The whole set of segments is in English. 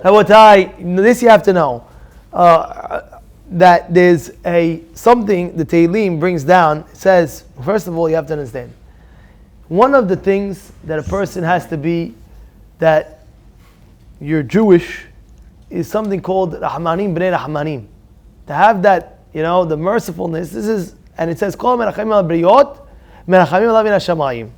Rabotai, this you have to know. That there's something the Tehillim brings down. It says, first of all, you have to understand. One of the things that a person has to be, that you're Jewish, is something called Rahmanim Bnei Rahmanim. To have that, the mercifulness. This is, and it says, Kol merachamim al briyot, merachamim al min hashamayim.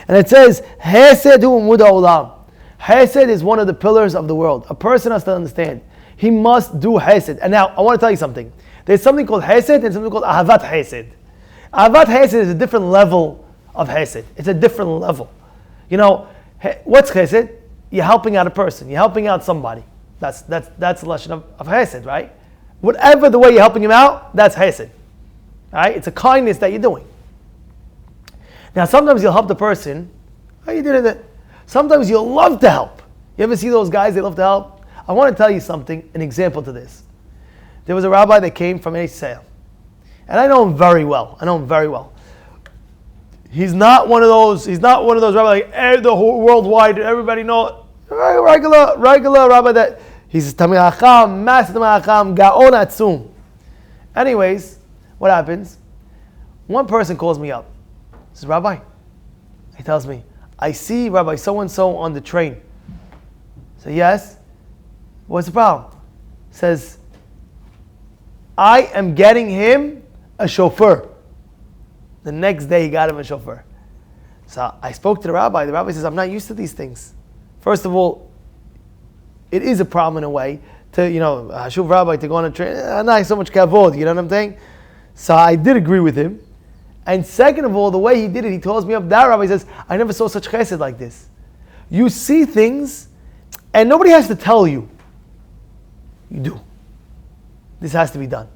And it says, Chesed hu umud ha'olam. Chesed is one of the pillars of the world. A person has to understand. He must do Chesed. And now, I want to tell you something. There's something called Chesed and something called AHAVET Chesed. AHAVET Chesed is a different level of Chesed. It's a different level. What's Chesed? You're helping out a person. You're helping out somebody. That's the lesson of Chesed, right? Whatever the way you're helping him out, that's Chesed. Right? It's a kindness that you're doing. Now, sometimes you'll help the person. Oh, you did it. Sometimes you'll love to help. You ever see those guys, they love to help? I want to tell you something, an example to this. There was a rabbi that came from Israel. And I know him very well. He's not one of those rabbis like the whole worldwide, everybody know. Regular rabbi that he's Tamil Hacham, master Tamil Hacham, Gaon Atzum. Anyways, what happens? One person calls me up. He says, Rabbi, he tells me, I see Rabbi so-and-so on the train. I say, yes. What's the problem? He says, I am getting him a chauffeur. The next day he got him a chauffeur. So I spoke to the rabbi. The rabbi says, I'm not used to these things. First of all, it is a problem in a way to, Hashuv rabbi to go on a train. Not so much kavod, you know what I'm saying? So I did agree with him. And second of all, the way he did it, he calls me up. That rabbi says, I never saw such chesed like this. You see things and nobody has to tell you. You do. This has to be done.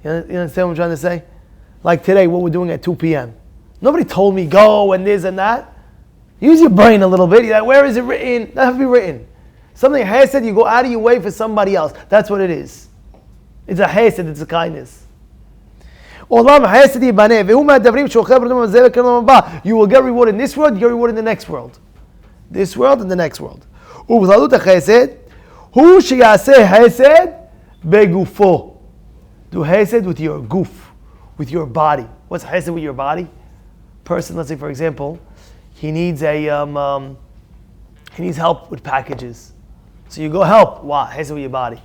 You understand what I'm trying to say? Like today, what we're doing at 2 p.m. Nobody told me go and this and that. Use your brain a little bit. You're like, where is it written? That has to be written. Something Chesed, you go out of your way for somebody else. That's what it is. It's a Chesed, it's a kindness. You will get reward in this world, you get reward in the next world. This world and the next world. Hu sheyaseh Chesed begufo. Do Chesed with your goof, with your body. What's Chesed with your body? Person, let's say for example, he needs help with packages. So you go help. Wow, Chesed with your body.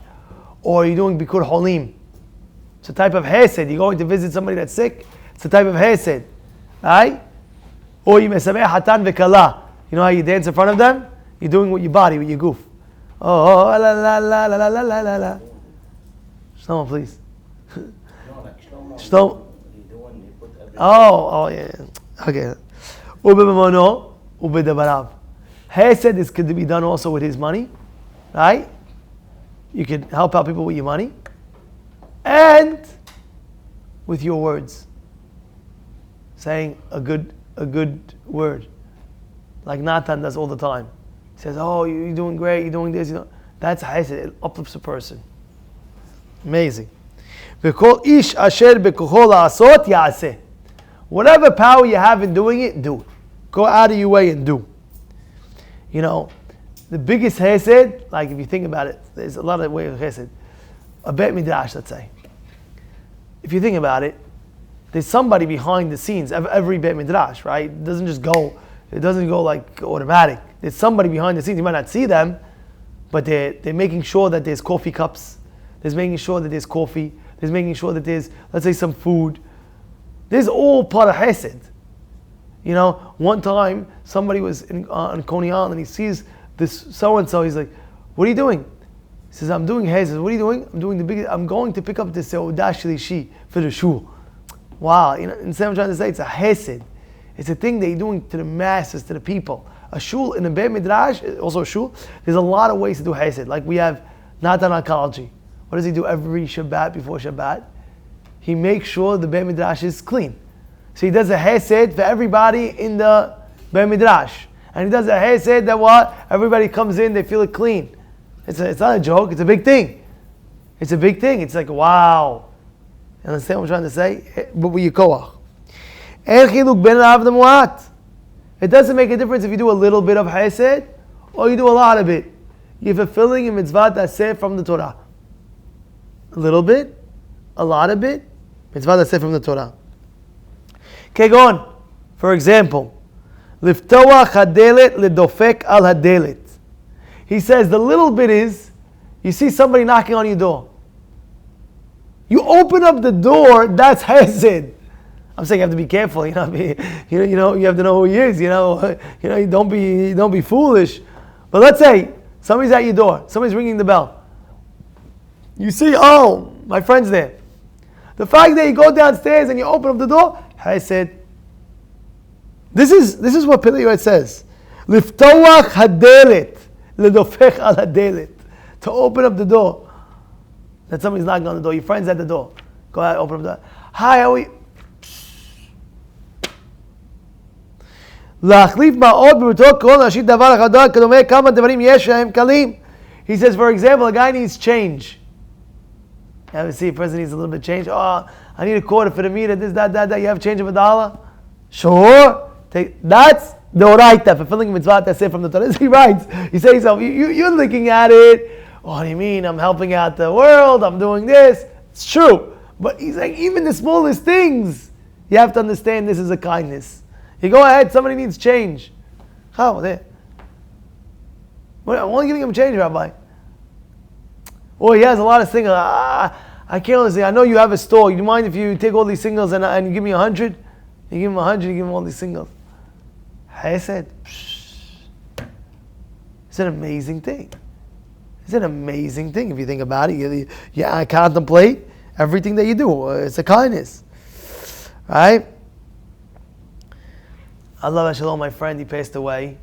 Or you're doing Bikur Holim. It's a type of Chesed. You're going to visit somebody that's sick. It's a type of Chesed. Right? Or you mesabeh hatan v'kala. You know how you dance in front of them? You're doing with your body, with your goof. Oh, la la la la la la la la la. Shlomo, please. Shlomo. Oh, yeah. Okay. Ubebimono, ubedabarav. Chesed is could be done also with his money, right? You can help out people with your money, and with your words. Saying a good word, like Nathan does all the time. He says, "Oh, you're doing great. You're doing this. That's Chesed. It uplifts a person. Amazing." V'kol ish asher bekocho la'asot ya'aseh. Whatever power you have in doing it, do it. Go out of your way and do. The biggest Chesed, like if you think about it, there's a lot of ways of Chesed. A Bet Midrash, let's say. If you think about it, there's somebody behind the scenes. Every Bet Midrash, right? It doesn't go like automatic. There's somebody behind the scenes. You might not see them, but they're making sure that there's coffee cups. There's making sure that there's coffee. There's making sure that there's, let's say, some food. This is all part of Chesed. One time somebody was on Coney Island and he sees this so-and-so. He's like, "What are you doing?" He says, "I'm doing Chesed." "What are you doing?" I'm going to pick up the Seudah Shlishi for the shul. Wow, instead I'm trying to say it's a Chesed. It's a thing that you're doing to the masses, to the people. A shul in a Beit Midrash, also a shul, there's a lot of ways to do Chesed. Like we have Natan Oncology. What does he do every Shabbat before Shabbat? He makes sure the Beit Midrash is clean. So he does a Chesed for everybody in the Beit Midrash. And he does a Chesed that everybody comes in, they feel it clean. It's not a joke, it's a big thing. It's a big thing. It's like, wow. You understand what I'm trying to say? But with your koach. It doesn't make a difference if you do a little bit of Chesed or you do a lot of it. you're fulfilling a mitzvah taseh from the Torah. A little bit, a lot of it, mitzvah taseh from the Torah. Okay, go on. For example, liftoach hadelet ledofek al hadelet. He says the little bit is, you see somebody knocking on your door. You open up the door, that's chesed. I'm saying you have to be careful, you have to know who he is, don't be foolish. But let's say somebody's at your door, somebody's ringing the bell. You see, oh, my friend's there. The fact that you go downstairs and you open up the door, chesed. This is what Pele Yoetz says. Liftoach hadelet ledofech al hadelet. To open up the door. That somebody's knocking on the door. Your friend's at the door. Go ahead, open up the door. Hi, how are you? He says, for example, a guy needs change. You ever see a person needs a little bit of change? Oh, I need a quarter for the meter, this, that. You have change of $1? Sure. That's the oraita, fulfilling mitzvah taseh from the Torah. He writes, he says, you're looking at it. What do you mean? I'm helping out the world. I'm doing this. It's true. But he's like, even the smallest things, you have to understand this is a kindness. You go ahead, somebody needs change. How? There. I'm only giving him change, Rabbi. Oh, he has a lot of singles. I can't listen. I know you have a store. You mind if you take all these singles and you give me 100? You give him 100, you give him all these singles. Chesed. It's an amazing thing. It's an amazing thing if you think about it. You contemplate everything that you do. It's a kindness. Right? Allah Shalom, my friend, he passed away.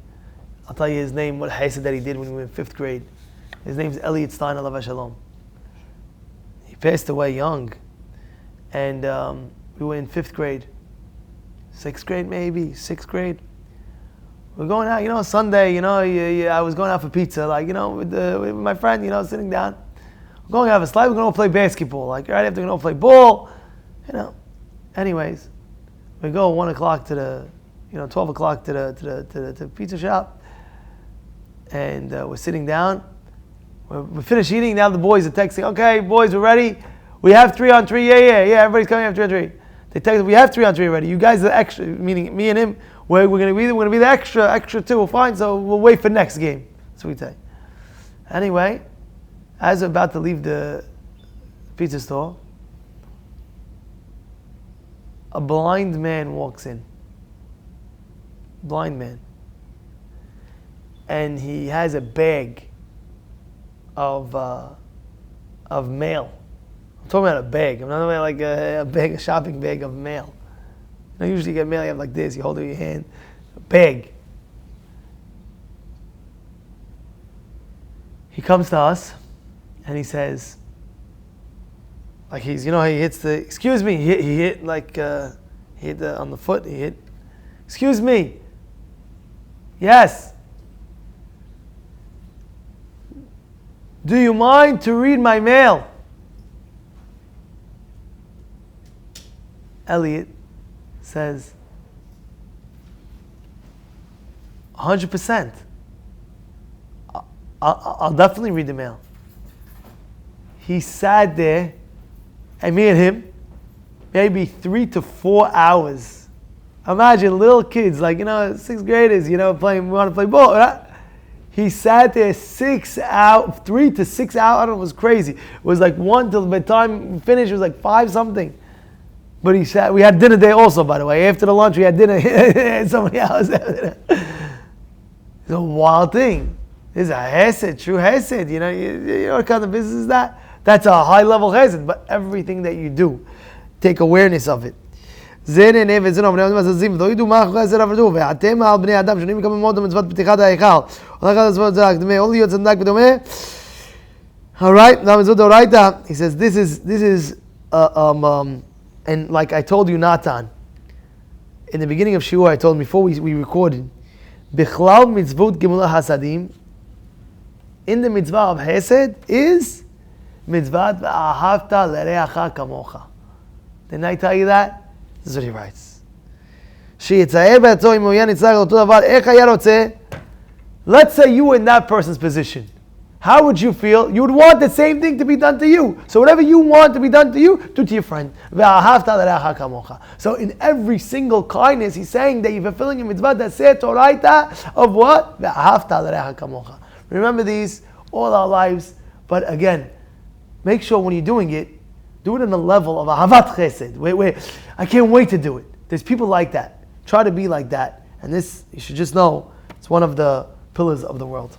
I'll tell you his name, what chesed that he did when we were in 5th grade. His name's Elliot Stein, Allah Shalom. He passed away young. And we were in 5th grade. 6th grade maybe, 6th grade. We're going out, Sunday, I was going out for pizza, with my friend, sitting down. We're going to have a slide, we're going to play basketball. Right after we're going to play ball, Anyways, we go 1 o'clock to the, 12 o'clock to the pizza shop. And we're sitting down. We finish eating, now the boys are texting, okay, boys, we're ready. We have 3-on-3, yeah, everybody's coming, have 3-on-3. They text, we have 3-on-3 already. You guys are extra, meaning me and him, we're going to be the extra 2, fine, so we'll wait for next game. That's what we say. Anyway, as we're about to leave the pizza store, a blind man walks in. Blind man. And he has a bag of mail. I'm talking about a bag. I'm not talking about like a bag, a shopping bag of mail. Usually you get mail, you have like this, you hold it in your hand. A bag. He comes to us and he says, like he hits the, excuse me, he hit on the foot, he hit, excuse me, yes. Do you mind to read my mail? Elliot says, 100%. I'll definitely read the mail. He sat there, and me and him, maybe 3 to 4 hours. Imagine little kids, 6th graders, we want to play ball, right? He sat there 6 hours, 3 to 6 hours. I don't know, it was crazy. It was like 1 till by the time we finished, it was like 5 something. But he sat, we had dinner there also, by the way. After the lunch, we had dinner so many hours after that. It's a wild thing. It's a chesed, true chesed. You know what kind of business is that? That's a high level chesed. But everything that you do, take awareness of it. Alright, he says this is and like I told you, Natan, in the beginning of Shiur, I told him before we recorded, Bichlal mitzvot gemulah hasadim, in the mitzvah of Chesed is mitzvah v'ahavta l'reacha kamocha. Didn't I tell you that? This is what he writes. Let's say you were in that person's position. how would you feel? You would want the same thing to be done to you. So whatever you want to be done to you, do to your friend. So in every single kindness, he's saying that you're fulfilling a mitzvah that says Torah of what? Remember these all our lives. But again, make sure when you're doing it, do it in a level of AHAVET CHESED. Wait, I can't wait to do it. There's people like that. Try to be like that. And this, you should just know, it's one of the pillars of the world.